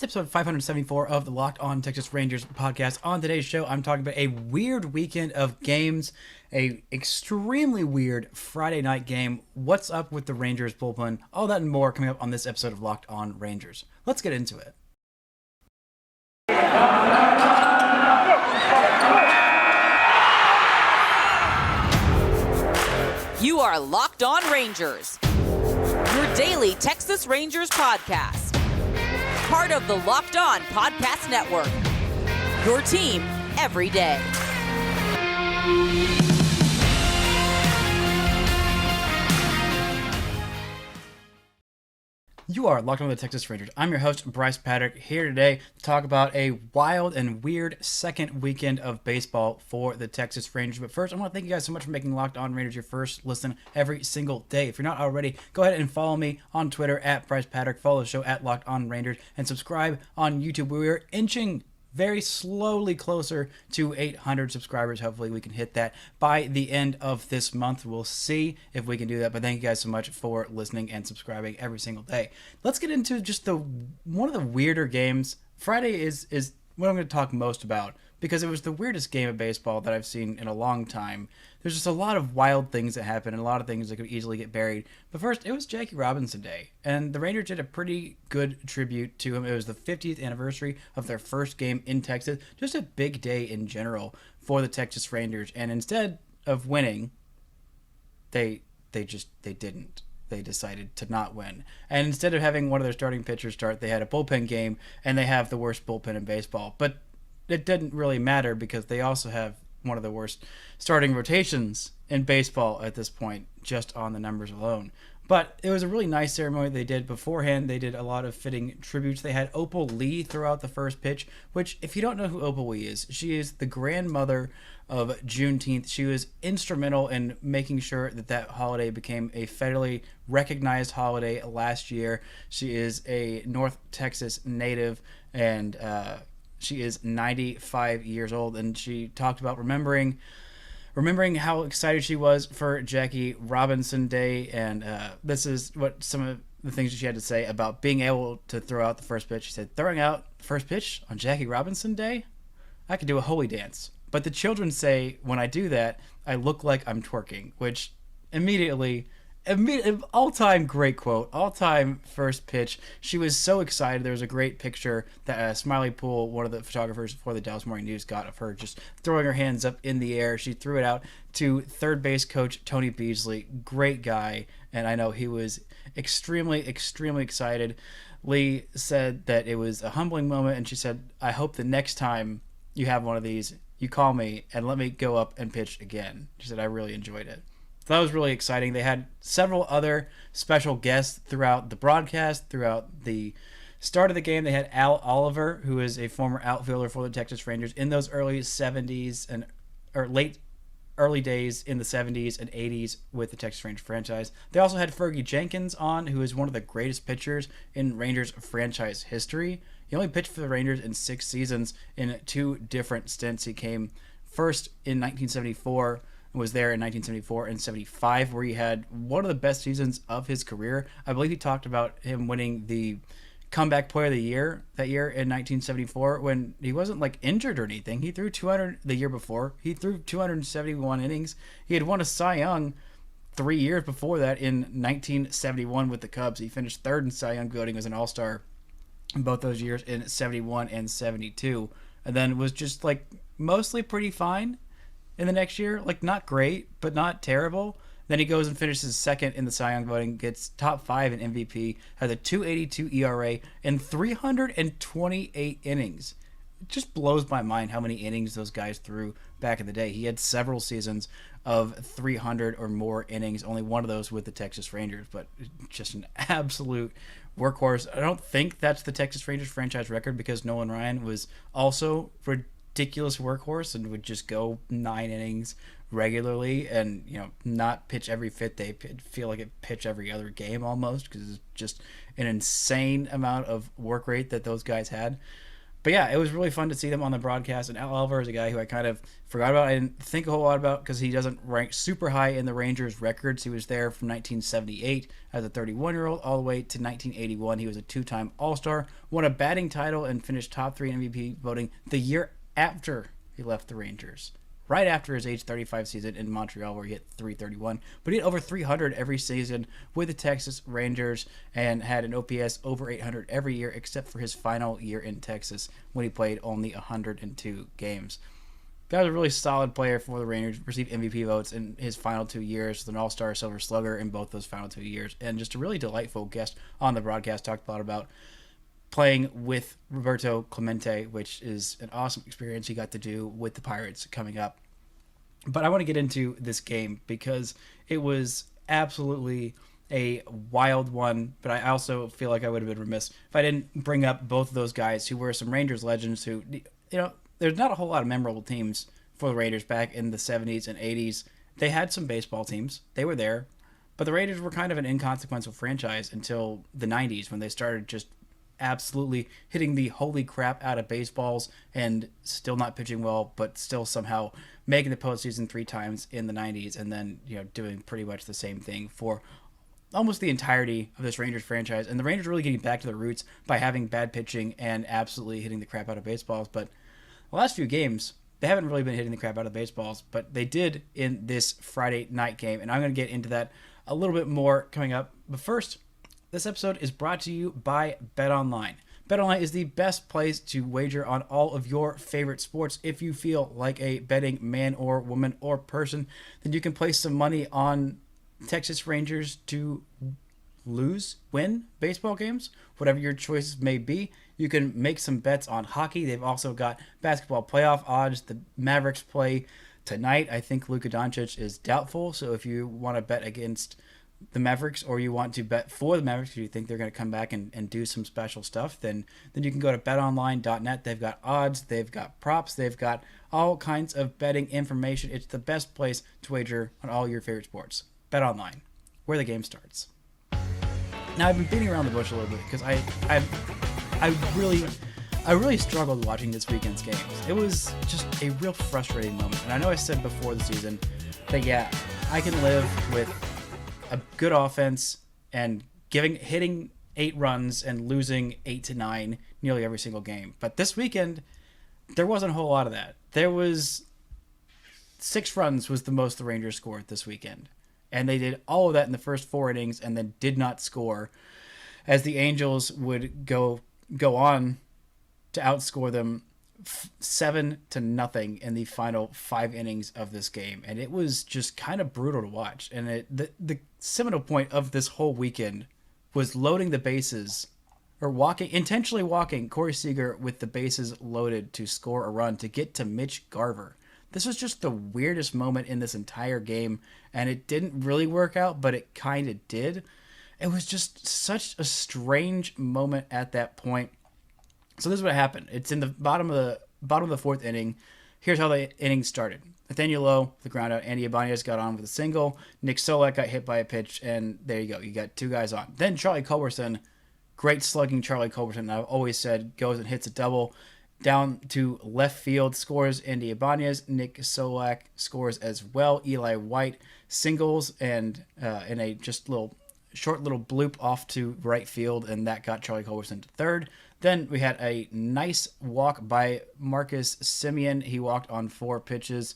It's episode 574 of the Locked On Texas Rangers podcast. On today's show, I'm talking about a weird weekend of games, a extremely weird Friday night game, what's up with the Rangers bullpen, all that and more coming up on this episode of Locked On Rangers. Let's get into it. You are Locked On Rangers, your daily Texas Rangers podcast. Part of the Locked On Podcast Network, your team every day. You are Locked On the Texas Rangers. I'm your host, Bryce Paddock, here today to talk about a wild and weird second weekend of baseball for the Texas Rangers. But first, I want to thank you guys so much for making Locked On Rangers your first listen every single day. If you're not already, go ahead and follow me on Twitter at Bryce Paddock, follow the show at Locked On Rangers, and subscribe on YouTube. We are inching very slowly closer to 800 subscribers. Hopefully we can hit that by the end of this month. We'll see if we can do that. But thank you guys so much for listening and subscribing every single day. Let's get into just one of the weirder games. Friday is what I'm going to talk most about because it was the weirdest game of baseball that I've seen in a long time. There's just a lot of wild things that happen and a lot of things that could easily get buried. But first, it was Jackie Robinson Day, and the Rangers did a pretty good tribute to him. It was the 50th anniversary of their first game in Texas. Just a big day in general for the Texas Rangers. And instead of winning, they didn't. They decided to not win. And instead of having one of their starting pitchers start, they had a bullpen game, and they have the worst bullpen in baseball. But it didn't really matter because they also have one of the worst starting rotations in baseball at this point, just on the numbers alone. But it was a really nice ceremony they did beforehand. They did a lot of fitting tributes. They had Opal Lee throw out the first pitch, which, if you don't know who Opal Lee is, she is the grandmother of Juneteenth. She was instrumental in making sure that holiday became a federally recognized holiday last year. She is a North Texas native, and she is 95 years old, and she talked about remembering how excited she was for Jackie Robinson Day, and this is what some of the things she had to say about being able to throw out the first pitch. She said, "Throwing out the first pitch on Jackie Robinson Day? I could do a holy dance. But the children say when I do that, I look like I'm twerking," which immediately, all-time great quote, all-time first pitch. She was so excited. There was a great picture that Smiley Poole, one of the photographers for the Dallas Morning News, got of her just throwing her hands up in the air. She threw it out to third base coach Tony Beasley. Great guy, and I know he was extremely, extremely excited. Lee said that it was a humbling moment, and she said, "I hope the next time you have one of these, you call me and let me go up and pitch again." She said, "I really enjoyed it." So that was really exciting. They had several other special guests throughout the broadcast, throughout the start of the game. They had Al Oliver, who is a former outfielder for the Texas Rangers in those early days in the 70s and 80s with the Texas Rangers franchise. They also had Fergie Jenkins on, who is one of the greatest pitchers in Rangers franchise history. He only pitched for the Rangers in 6 seasons in 2 different stints. He came first in 1974, was there in 1974 and 75, where he had one of the best seasons of his career. I believe he talked about him winning the comeback player of the year that year in 1974 when he wasn't like injured or anything. He threw 200 the year before. He threw 271 innings. He had won a Cy Young 3 years before that in 1971 with the Cubs. He finished third in Cy Young voting as an All-Star in both those years in 71 and 72, and then was just like mostly pretty fine in the next year, like not great, but not terrible. Then he goes and finishes second in the Cy Young voting, gets top 5 in MVP, has a 2.82 ERA and 328 innings. It just blows my mind how many innings those guys threw back in the day. He had several seasons of 300 or more innings, only one of those with the Texas Rangers, but just an absolute workhorse. I don't think that's the Texas Rangers franchise record because Nolan Ryan was also ridiculous workhorse and would just go 9 innings regularly and not pitch every fifth day. Feel like it pitch every other game almost because it's just an insane amount of work rate that those guys had. But yeah, it was really fun to see them on the broadcast. And Al Elver is a guy who I kind of forgot about. I didn't think a whole lot about because he doesn't rank super high in the Rangers records. He was there from 1978 as a 31-year-old all the way to 1981. He was a two-time All-Star, won a batting title, and finished top 3 in MVP voting the year after he left the Rangers. Right after his age 35 season in Montreal, where he hit 331. But he had over 300 every season with the Texas Rangers and had an OPS over 800 every year, except for his final year in Texas when he played only 102 games. That was a really solid player for the Rangers, received MVP votes in his final 2 years, with an All-Star Silver Slugger in both those final 2 years, and just a really delightful guest on the broadcast. Talked a lot about playing with Roberto Clemente, which is an awesome experience he got to do with the Pirates coming up. But I want to get into this game because it was absolutely a wild one, but I also feel like I would have been remiss if I didn't bring up both of those guys who were some Rangers legends who, there's not a whole lot of memorable teams for the Raiders back in the 70s and 80s. They had some baseball teams. They were there. But the Raiders were kind of an inconsequential franchise until the 90s when they started just absolutely hitting the holy crap out of baseballs and still not pitching well, but still somehow making the postseason 3 times in the 90s, and then doing pretty much the same thing for almost the entirety of this Rangers franchise. And the Rangers really getting back to their roots by having bad pitching and absolutely hitting the crap out of baseballs. But the last few games, they haven't really been hitting the crap out of baseballs, but they did in this Friday night game, and I'm going to get into that a little bit more coming up. But first, this episode is brought to you by BetOnline. BetOnline is the best place to wager on all of your favorite sports. If you feel like a betting man or woman or person, then you can place some money on Texas Rangers to win baseball games, whatever your choices may be. You can make some bets on hockey. They've also got basketball playoff odds. The Mavericks play tonight. I think Luka Doncic is doubtful, so if you want to bet against the Mavericks, or you want to bet for the Mavericks, if you think they're going to come back and do some special stuff, then you can go to betonline.net. They've got odds, they've got props, they've got all kinds of betting information. It's the best place to wager on all your favorite sports. BetOnline, where the game starts. Now, I've been beating around the bush a little bit because I really struggled watching this weekend's games. It was just a real frustrating moment. And I know I said before the season that, yeah, I can live with a good offense and hitting 8 runs and losing 8 to 9 nearly every single game. But this weekend, there wasn't a whole lot of that. There was 6 runs was the most the Rangers scored this weekend. And they did all of that in the first 4 innings and then did not score, as the Angels would go on to outscore them 7-0 in the final 5 innings of this game. And it was just kind of brutal to watch. And the seminal point of this whole weekend was loading the bases, or intentionally walking Corey Seager with the bases loaded to score a run to get to Mitch Garver. This was just the weirdest moment in this entire game, and it didn't really work out, but it kind of did. It was just such a strange moment at that point. So this is what happened. It's in the bottom of the 4th inning. Here's how the inning started. Nathaniel Lowe, the ground out. Andy Ibanez got on with a single. Nick Solak got hit by a pitch, and there you go. You got 2 guys on. Then Charlie Culberson, great slugging Charlie Culberson, I've always said, goes and hits a double down to left field, scores Andy Ibanez. Nick Solak scores as well. Eli White singles and in a just short little bloop off to right field, and that got Charlie Culberson to third. Then we had a nice walk by Marcus Semien. He walked on 4 pitches.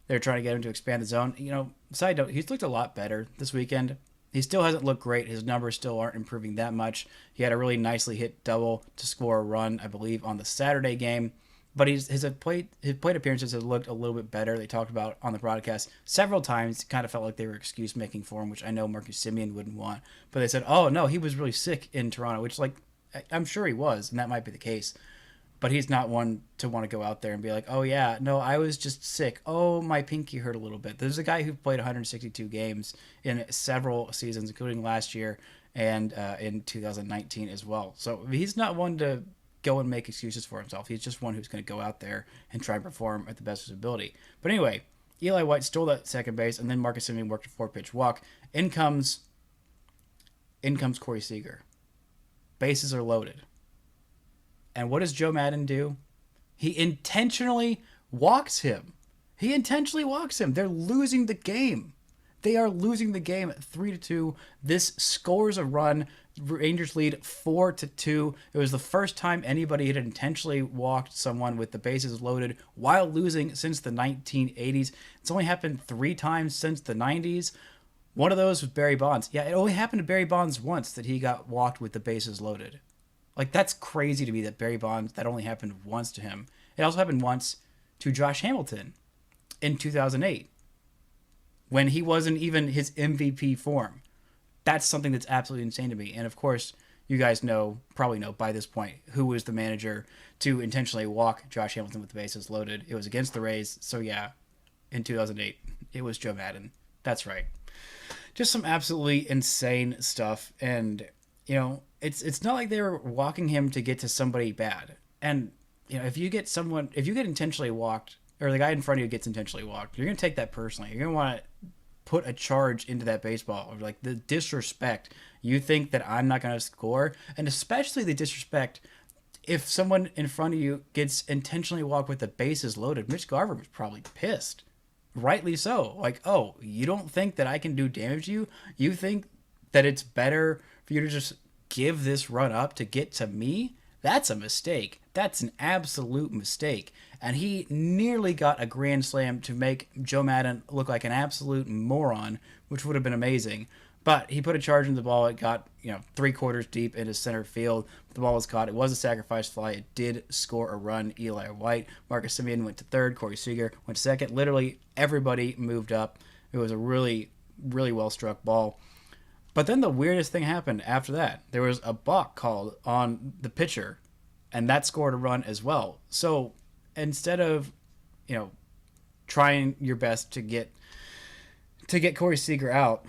They're trying to get him to expand the zone. Side note, he's looked a lot better this weekend. He still hasn't looked great. His numbers still aren't improving that much. He had a really nicely hit double to score a run, I believe, on the Saturday game. But his plate appearances have looked a little bit better. They talked about on the broadcast several times. It kind of felt like they were excuse making for him, which I know Marcus Semien wouldn't want. But they said, "Oh no, he was really sick in Toronto," which I'm sure he was, and that might be the case. But he's not one to want to go out there and be like, "Oh yeah, no, I was just sick. Oh, my pinky hurt a little bit." There's a guy who played 162 games in several seasons, including last year and in 2019 as well. So he's not one to go and make excuses for himself. He's just one who's going to go out there and try and perform at the best of his ability. But anyway, Eli White stole that second base, and then Marcus Semien worked a 4-pitch walk. In comes Corey Seager. Bases are loaded. And what does Joe Maddon do? He intentionally walks him. They're losing the game. They are losing the game 3-2. This scores a run. Rangers lead 4-2. It was the first time anybody had intentionally walked someone with the bases loaded while losing since the 1980s. It's only happened 3 times since the 90s. One of those was Barry Bonds. Yeah, it only happened to Barry Bonds once that he got walked with the bases loaded. Like, that's crazy to me that Barry Bonds, that only happened once to him. It also happened once to Josh Hamilton in 2008 when he wasn't even his MVP form. That's something that's absolutely insane to me. And of course, you guys probably know by this point, who was the manager to intentionally walk Josh Hamilton with the bases loaded. It was against the Rays. So yeah, in 2008, it was Joe Maddon. That's right. Just some absolutely insane stuff. And, it's not like they were walking him to get to somebody bad. And, if you get intentionally walked, or the guy in front of you gets intentionally walked, you're going to take that personally. You're going to want to put a charge into that baseball. Like, the disrespect. You think that I'm not going to score? And especially the disrespect if someone in front of you gets intentionally walked with the bases loaded. Mitch Garver was probably pissed. Rightly so. Like, oh, you don't think that I can do damage to you? You think that it's better for you to just give this run up to get to me? That's a mistake. That's an absolute mistake. And he nearly got a grand slam to make Joe Maddon look like an absolute moron, which would have been amazing. But he put a charge in the ball. It got, 3/4 deep into center field. The ball was caught. It was a sacrifice fly. It did score a run. Eli White, Marcus Semien went to third. Corey Seager went to second. Literally everybody moved up. It was a really, really well struck ball. But then the weirdest thing happened after that. There was a balk called on the pitcher, and that scored a run as well. So instead of, trying your best to get Corey Seager out,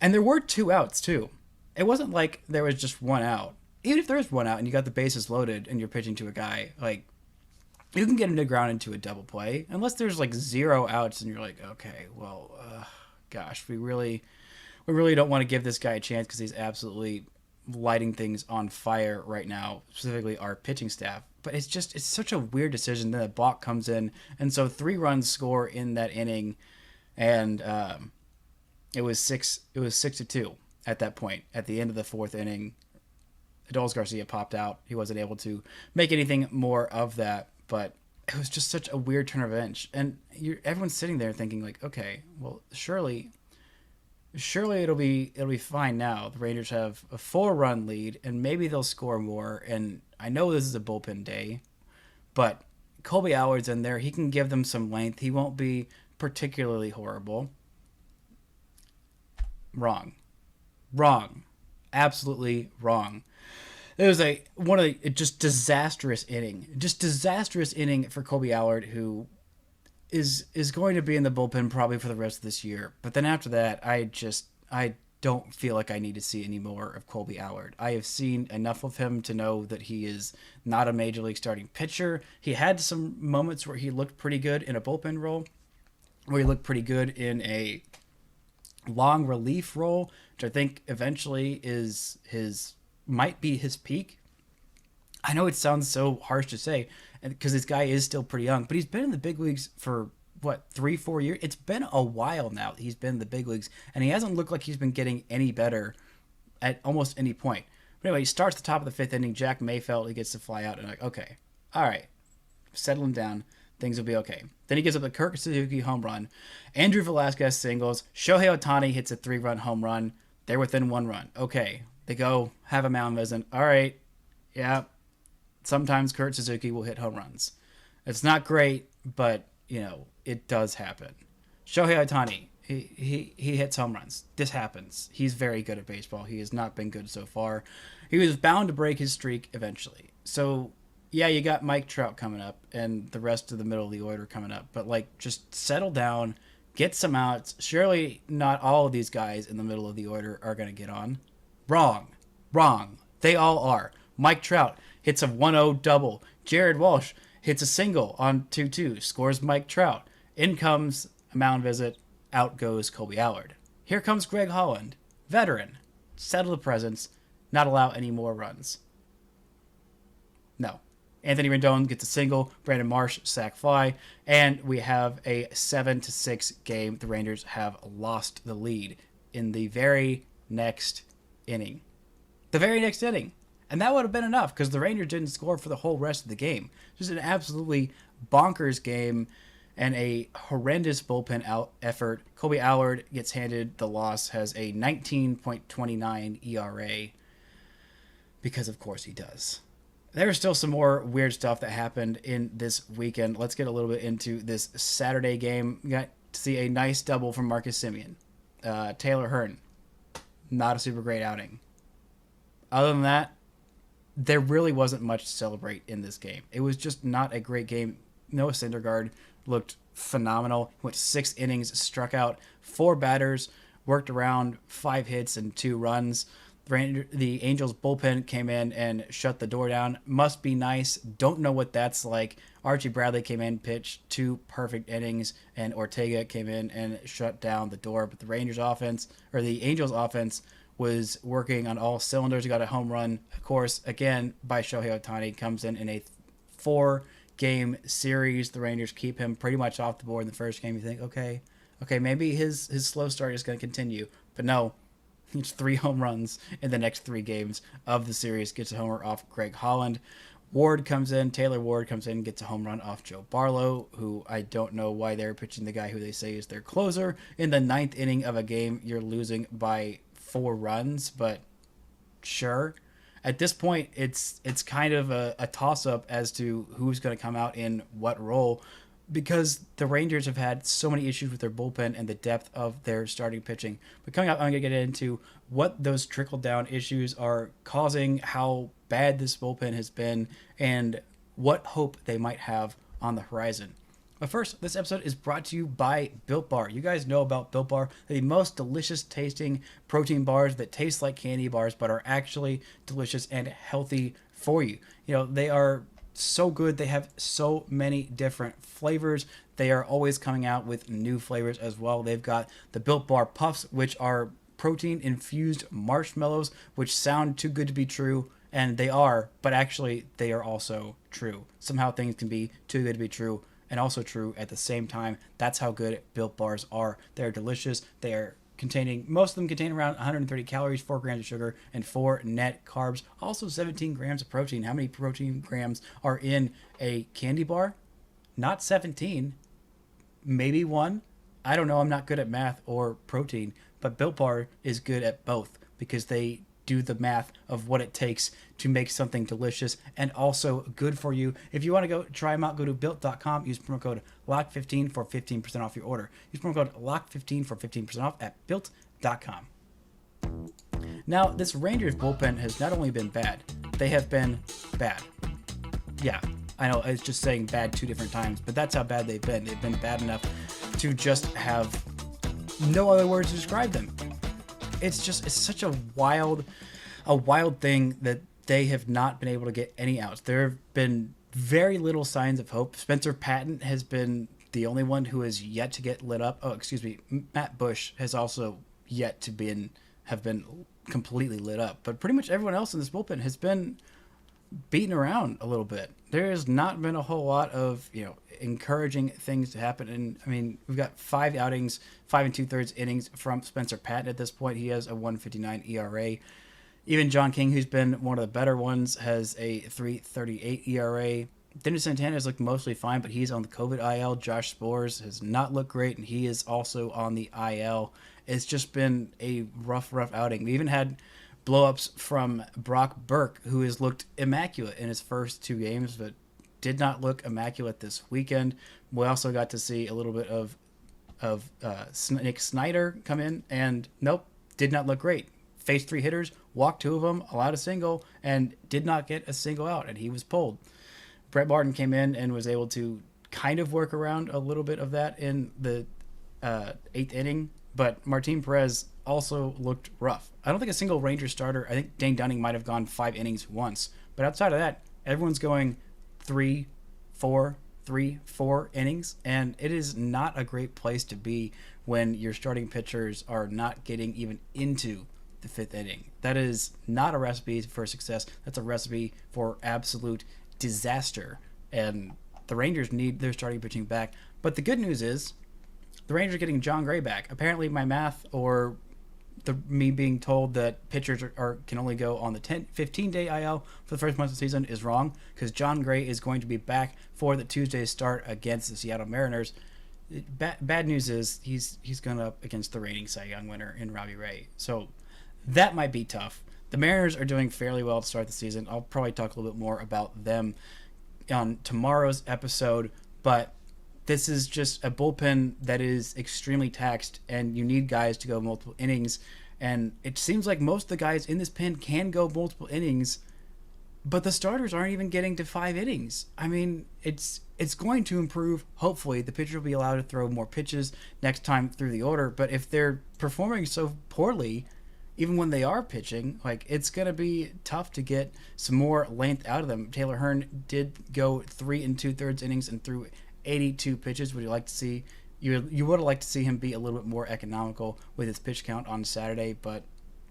and there were 2 outs too. It wasn't like there was just 1 out. Even if there was 1 out and you got the bases loaded and you're pitching to a guy, like, you can get him to ground into a double play. Unless there's like 0 outs and you're like, okay, well, gosh, we really don't want to give this guy a chance because he's absolutely lighting things on fire right now, specifically our pitching staff. But it's such a weird decision. Then the balk comes in, and so 3 runs score in that inning, and it was 6-2 at that point. At the end of the 4th inning, Adolis Garcia popped out. He wasn't able to make anything more of that, but it was just such a weird turn of events. And everyone's sitting there thinking like, okay, well, surely it'll be fine now. The Rangers have a 4-run lead, and maybe they'll score more. And I know this is a bullpen day, but Colby Allard's in there. He can give them some length. He won't be particularly horrible. Wrong. Absolutely wrong. It was just disastrous inning for Colby Allard, who is going to be in the bullpen probably for the rest of this year. But then after that, I don't feel like I need to see any more of Colby Allard. I have seen enough of him to know that he is not a major league starting pitcher. He had some moments where he looked pretty good in a bullpen role, where he looked pretty good in a long relief role, which I think eventually might be his peak. I know it sounds so harsh to say, because this guy is still pretty young, but he's been in the big leagues for, 3-4 years? It's been a while now that he's been in the big leagues, and he hasn't looked like he's been getting any better at almost any point. But anyway, he starts the top of the 5th inning. Jack Mayfield, he gets to fly out, and like, okay, all right, settling down. Things will be okay. Then he gives up a Kirk Suzuki home run. Andrew Velasquez singles. Shohei Ohtani hits a 3-run home run. They're within 1 run. Okay. They go have a mound visit. All right. Yeah. Sometimes Kurt Suzuki will hit home runs. It's not great, but, it does happen. Shohei Ohtani, he hits home runs. This happens. He's very good at baseball. He has not been good so far. He was bound to break his streak eventually. So, yeah, you got Mike Trout coming up and the rest of the middle of the order coming up. But, just settle down, get some outs. Surely not all of these guys in the middle of the order are going to get on. Wrong. They all are. Mike Trout hits a 1-0 double. Jared Walsh hits a single on 2-2. Scores Mike Trout. In comes a mound visit. Out goes Colby Allard. Here comes Greg Holland. Veteran. Settle the presence. Not allow any more runs. No. Anthony Rendon gets a single, Brandon Marsh sac fly, and we have a 7-6 game. The Rangers have lost the lead in the very next inning. The very next inning. And that would have been enough because the Rangers didn't score for the whole rest of the game. Just an absolutely bonkers game and a horrendous bullpen effort. Colby Allard gets handed the loss, has a 19.29 ERA because, of course, he does. There's still some more weird stuff that happened in this weekend. Let's get a little bit into this Saturday game. We got to see a nice double from Marcus Semien. Taylor Hearn, not a super great outing. Other than that, there really wasn't much to celebrate in this game. It was just not a great game. Noah Syndergaard looked phenomenal. He went 6 innings, struck out 4 batters, worked around 5 hits and 2 runs. The Angels bullpen came in and shut the door down. Must be nice. Don't know what that's like. Archie Bradley came in, pitched 2 perfect innings, and Ortega came in and shut down the door. But the Angels offense was working on all cylinders. He got a home run, of course, again by Shohei Ohtani. Comes in a 4-game series. The Rangers keep him pretty much off the board in the first game. You think, okay, maybe his slow start is going to continue. But no, it's 3 home runs in the next 3 games of the series. Gets a homer off Greg Holland. Taylor Ward comes in, gets a home run off Joe Barlow, who I don't know why they're pitching the guy who they say is their closer. In the 9th inning of a game, you're losing by 4 runs, but sure. At this point, it's kind of a toss-up as to who's going to come out in what role, because the Rangers have had so many issues with their bullpen and the depth of their starting pitching. But coming up, I'm going to get into what those trickle-down issues are causing, how bad this bullpen has been, and what hope they might have on the horizon. But first, this episode is brought to you by Built Bar. You guys know about Built Bar. They're the most delicious tasting protein bars that taste like candy bars but are actually delicious and healthy for you. You know, they are so good. They have so many different flavors. They are always coming out with new flavors as well. They've got the Built Bar Puffs, which are protein-infused marshmallows, which sound too good to be true, and they are, but actually they are also true. Somehow things can be too good to be true and also true at the same time. That's how good Built Bars are. They're delicious. They are most of them contain around 130 calories, 4 grams of sugar, and 4 net carbs. Also 17 grams of protein. How many protein grams are in a candy bar? Not 17. Maybe 1. I don't know. I'm not good at math or protein, but Built Bar is good at both because they do the math of what it takes to make something delicious and also good for you. If you want to go try them out, go to built.com. Use promo code LOCK15 for 15% off your order. Use promo code LOCK15 for 15% off at built.com. Now, this Rangers bullpen has not only been bad, they have been bad. Yeah, I know it's just saying bad 2 different times, but that's how bad they've been. They've been bad enough to just have no other words to describe them. It's such a wild thing that they have not been able to get any outs. There have been very little signs of hope. Spencer Patton has been the only one who has yet to get lit up. Matt Bush has also yet to have been completely lit up. But pretty much everyone else in this bullpen has been beaten around a little bit. There has not been a whole lot of, encouraging things to happen. And I mean, we've got 5 outings, 5 2/3 innings from Spencer Patton at this point. He has a 1.59 ERA. Even John King, who's been one of the better ones, has a 3.38 ERA. Dennis Santana has looked mostly fine, but he's on the COVID IL. Josh Sborz has not looked great, and he is also on the IL. It's just been a rough outing. We even had blow-ups from Brock Burke, who has looked immaculate in his first 2 games, but did not look immaculate this weekend. We also got to see a little bit of Nick Snyder come in, and nope, did not look great. Faced 3 hitters, walked 2 of them, allowed a single, and did not get a single out, and he was pulled. Brett Martin came in and was able to kind of work around a little bit of that in the 8th inning, but Martin Perez also looked rough. I don't think a single Ranger starter, I think Dane Dunning might have gone 5 innings once, but outside of that, everyone's going 3, 4 innings, and it is not a great place to be when your starting pitchers are not getting even into the 5th inning. That is not a recipe for success. That's a recipe for absolute disaster. And the Rangers need their starting pitching back. But the good news is the Rangers are getting John Gray back. Apparently my math or me being told that pitchers can only go on the 15-day IL for the first month of the season is wrong, because John Gray is going to be back for the Tuesday start against the Seattle Mariners. Bad news is he's going up against the reigning Cy Young winner in Robbie Ray. So that might be tough. The Mariners are doing fairly well to start the season. I'll probably talk a little bit more about them on tomorrow's episode, but this is just a bullpen that is extremely taxed, and you need guys to go multiple innings. And it seems like most of the guys in this pen can go multiple innings, but the starters aren't even getting to 5 innings. I mean, it's going to improve. Hopefully, the pitcher will be allowed to throw more pitches next time through the order. But if they're performing so poorly, even when they are pitching, like, it's going to be tough to get some more length out of them. Taylor Hearn did go 3 2/3 innings and threw 82 pitches. Would you like to see? You would have liked to see him be a little bit more economical with his pitch count on Saturday, but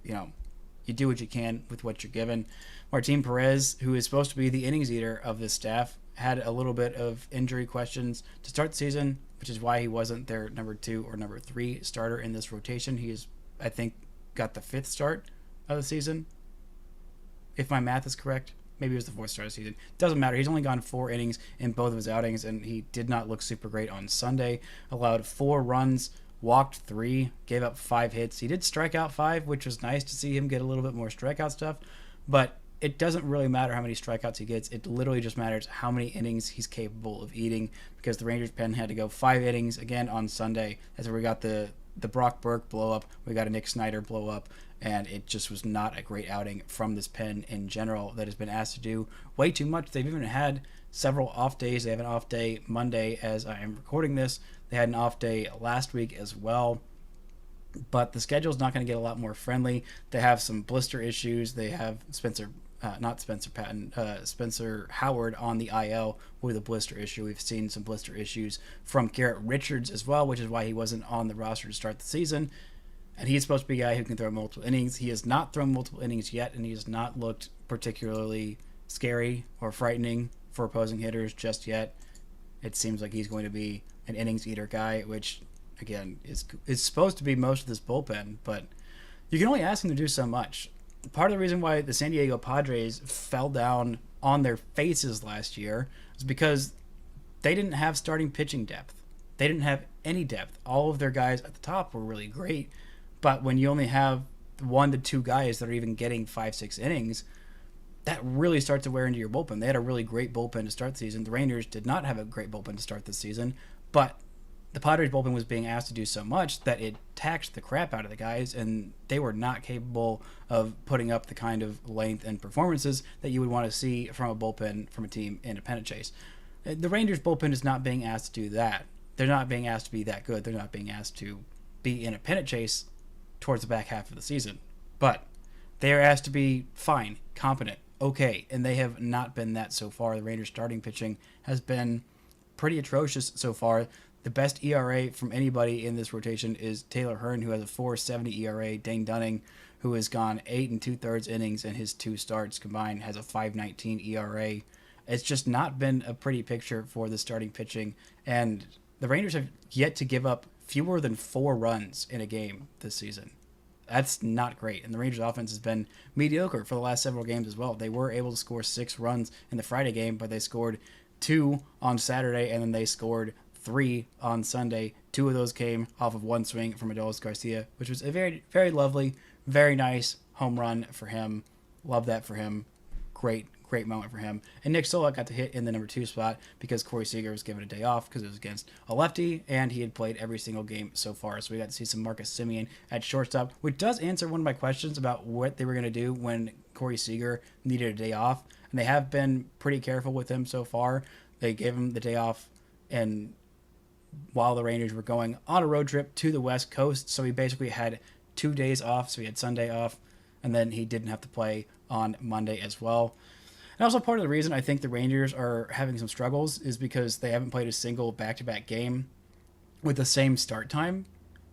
you do what you can with what you're given. Martin Perez, who is supposed to be the innings eater of this staff, had a little bit of injury questions to start the season, which is why he wasn't their number 2 or number 3 starter in this rotation. He is, I think, got the 5th start of the season, if my math is correct. Maybe it was the 4th start of the season. Doesn't matter. He's only gone 4 innings in both of his outings, and he did not look super great on Sunday. Allowed 4 runs, walked 3, gave up 5 hits. He did strike out 5, which was nice to see him get a little bit more strikeout stuff, but it doesn't really matter how many strikeouts he gets. It literally just matters how many innings he's capable of eating, because the Rangers pen had to go 5 innings again on Sunday. That's where we got the Brock Burke blow up. We got a Nick Snyder blow up, and it just was not a great outing from this pen in general that has been asked to do way too much. They've even had several off days. They have an off day Monday as I am recording this. They had an off day last week as well. But the schedule's not going to get a lot more friendly. They have some blister issues. They have Spencer Howard on the IL with a blister issue. We've seen some blister issues from Garrett Richards as well, which is why he wasn't on the roster to start the season. And he's supposed to be a guy who can throw multiple innings. He has not thrown multiple innings yet, and he has not looked particularly scary or frightening for opposing hitters just yet. It seems like he's going to be an innings eater guy, which, again, is supposed to be most of this bullpen, but you can only ask him to do so much. Part of the reason why the San Diego Padres fell down on their faces last year is because they didn't have starting pitching depth. They didn't have any depth. All of their guys at the top were really great, but when you only have 1 to 2 guys that are even getting 5-6 innings, that really starts to wear into your bullpen. They had a really great bullpen to start the season. The Rangers did not have a great bullpen to start the season, but the Padres bullpen was being asked to do so much that it taxed the crap out of the guys, and they were not capable of putting up the kind of length and performances that you would want to see from a bullpen from a team in a pennant chase. The Rangers bullpen is not being asked to do that. They're not being asked to be that good. They're not being asked to be in a pennant chase towards the back half of the season. But they are asked to be fine, competent, okay, and they have not been that so far. The Rangers starting pitching has been pretty atrocious so far. The best ERA from anybody in this rotation is Taylor Hearn, who has a 4.70 ERA. Dane Dunning, who has gone 8 2/3 innings in his 2 starts combined, has a 5.19 ERA. It's just not been a pretty picture for the starting pitching, and the Rangers have yet to give up fewer than 4 runs in a game this season. That's not great, and the Rangers offense has been mediocre for the last several games as well. They were able to score 6 runs in the Friday game, but they scored 2 on Saturday, and then they scored 3 on Sunday. 2 of those came off of 1 swing from Adolis Garcia, which was a very, very lovely, very nice home run for him. Love that for him. Great moment for him. And Nick Solak got to hit in the number 2 spot because Corey Seager was given a day off because it was against a lefty, and he had played every single game so far. So we got to see some Marcus Semien at shortstop, which does answer one of my questions about what they were going to do when Corey Seager needed a day off. And they have been pretty careful with him so far. They gave him the day off, and while the Rangers were going on a road trip to the West Coast, so he basically had 2 days off. So he had Sunday off, and then he didn't have to play on Monday as well. And also part of the reason I think the Rangers are having some struggles is because they haven't played a single back-to-back game with the same start time.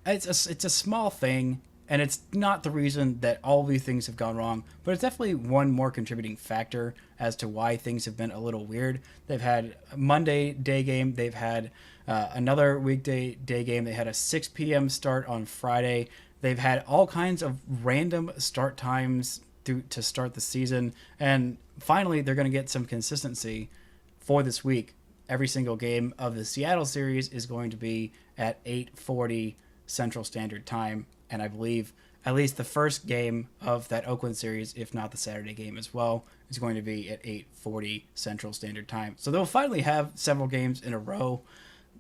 It's a small thing, And it's not the reason that all of these things have gone wrong, but it's definitely one more contributing factor as to why things have been a little weird. They've had a Monday day game. They've had another weekday day game. They had a 6 p.m. start on Friday. They've had all kinds of random start times to start the season. And finally, they're going to get some consistency for this week. Every single game of the Seattle series is going to be at 8:40 Central Standard Time. And I believe at least the first game of that Oakland series, if not the Saturday game as well, is going to be at 8:40 Central Standard Time. So they'll finally have several games in a row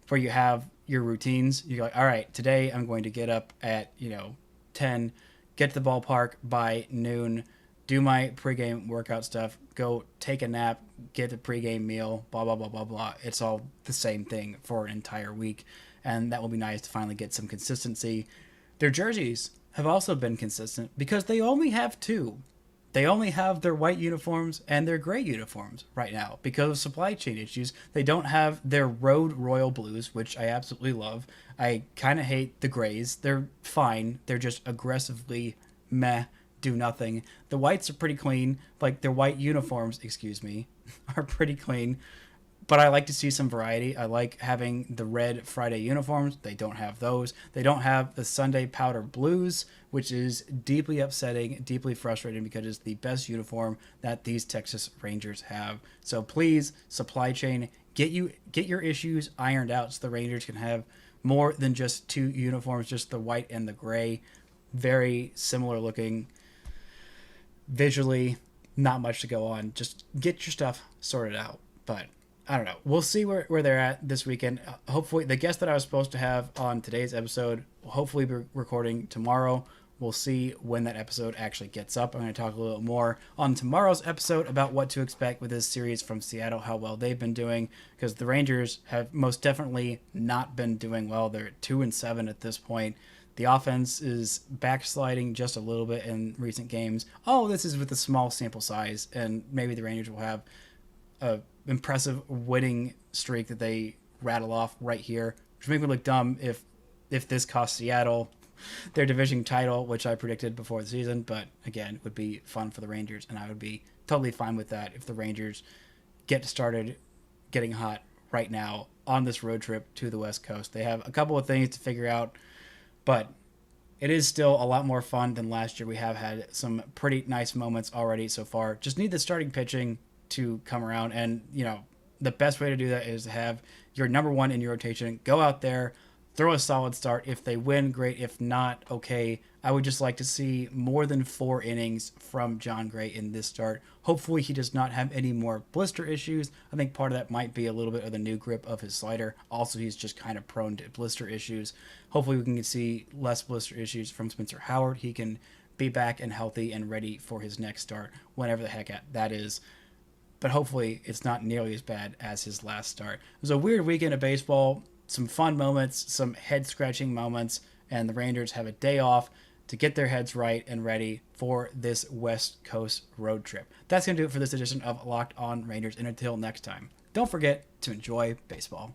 where you have your routines. You're like, all right, today I'm going to get up at 10, get to the ballpark by noon, do my pregame workout stuff, go take a nap, get the pregame meal, blah, blah, blah, blah, blah. It's all the same thing for an entire week. And that will be nice to finally get some consistency. Their jerseys have also been consistent because they only have two. They only have their white uniforms and their gray uniforms right now because of supply chain issues. They don't have their road royal blues, which I absolutely love. I kind of hate the grays. They're fine. They're just aggressively meh, do nothing. The whites are pretty clean. Like their white uniforms, are pretty clean. But I like to see some variety. I like having the red Friday uniforms. They don't have those. They don't have the Sunday powder blues, which is deeply upsetting, deeply frustrating because it's the best uniform that these Texas Rangers have. So please, supply chain, get your issues ironed out so the Rangers can have more than just two uniforms, just the white and the gray. Very similar looking. Visually, not much to go on. Just get your stuff sorted out. But I don't know. We'll see where they're at this weekend. Hopefully, the guest that I was supposed to have on today's episode will hopefully be recording tomorrow. We'll see when that episode actually gets up. I'm going to talk a little more on tomorrow's episode about what to expect with this series from Seattle, how well they've been doing, because the Rangers have most definitely not been doing well. They're at 2-7 at this point. The offense is backsliding just a little bit in recent games. Oh, this is with a small sample size, and maybe the Rangers will have a impressive winning streak that they rattle off right here, which would make me look dumb if this cost Seattle their division title, which I predicted before the season. But again, it would be fun for the Rangers, and I would be totally fine with that if the Rangers get started getting hot right now on this road trip to the West Coast. They have a couple of things to figure out, but it is still a lot more fun than last year. We have had some pretty nice moments already so far. Just need the starting pitching to come around, and the best way to do that is to have your number one in your rotation go out there, throw a solid start. If they win, great. If not, okay. I would just like to see more than 4 innings from John Gray in this start. Hopefully he does not have any more blister issues. I think part of that might be a little bit of the new grip of his slider. Also, he's just kind of prone to blister issues. Hopefully we can see less blister issues from Spencer Howard. He can be back and healthy and ready for his next start, whenever the heck that is. But hopefully it's not nearly as bad as his last start. It was a weird weekend of baseball, some fun moments, some head-scratching moments, and the Rangers have a day off to get their heads right and ready for this West Coast road trip. That's going to do it for this edition of Locked On Rangers, and until next time, don't forget to enjoy baseball.